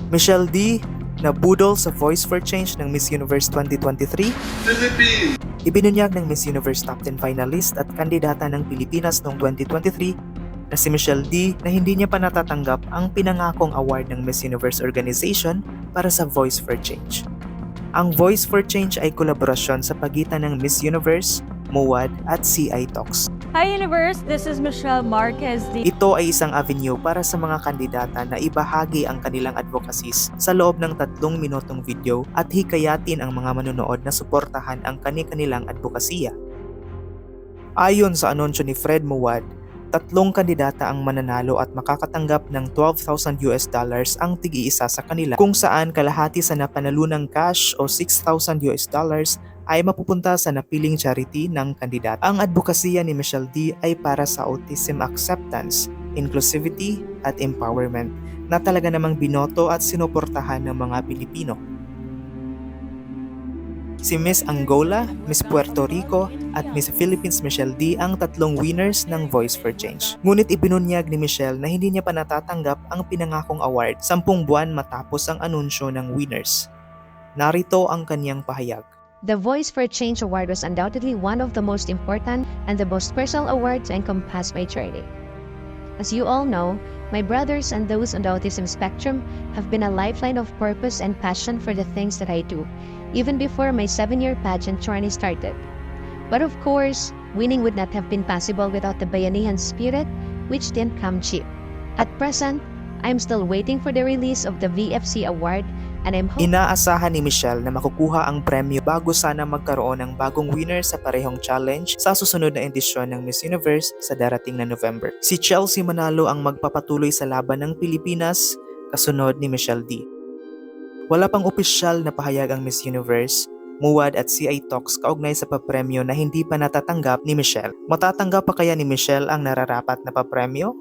Michelle D, nabudol sa Voice for Change ng Miss Universe 2023. Philippines! Ibinunyag ng Miss Universe Top 10 finalist at kandidata ng Pilipinas noong 2023 na si Michelle D na hindi niya pa natatanggap ang pinangakong award ng Miss Universe Organization para sa Voice for Change. Ang Voice for Change ay kolaborasyon sa pagitan ng Miss Universe, MOAD at CI Talks. Hi Universe, this is Michelle Marquez. Ito ay isang avenue para sa mga kandidata na ibahagi ang kanilang advocacies sa loob ng 3 minutong video at hikayatin ang mga manonood na suportahan ang kani-kanilang advokasya. Ayon sa anunsyo ni Fred Mawad, 3 kandidata ang mananalo at makakatanggap ng $12,000 ang tig-iisa sa kanila, kung saan kalahati sa napanalunang cash o $6,000 ay mapupunta sa napiling charity ng kandidato. Ang advokasya ni Michelle D ay para sa autism acceptance, inclusivity at empowerment na talaga namang binoto at sinuportahan ng mga Pilipino. Si Miss Angola, Miss Puerto Rico at Miss Philippines Michelle D ang 3 winners ng Voice for Change. Ngunit ibinunyag ni Michelle na hindi niya pa natatanggap ang pinangakong award 10 buwan matapos ang anunsyo ng winners. Narito ang kanyang pahayag. The Voice for Change Award was undoubtedly one of the most important and the most personal awards to encompass my journey. As you all know, my brothers and those on the autism spectrum have been a lifeline of purpose and passion for the things that I do, even before my 7-year pageant journey started. But of course, winning would not have been possible without the Bayanihan spirit, which didn't come cheap. At present, I'm still waiting for the release of the VFC award, and I'm hoping Inaasahan ni Michelle na makukuha ang premyo bago sana magkaroon ng bagong winner sa parehong challenge sa susunod na edisyon ng Miss Universe sa darating na November. Si Chelsea Manalo ang magpapatuloy sa laban ng Pilipinas, kasunod ni Michelle D. Wala pang opisyal na pahayag ang Miss Universe, MUAD at CI Talks kaugnay sa papremyo na hindi pa natatanggap ni Michelle. Matatanggap pa kaya ni Michelle ang nararapat na papremyo?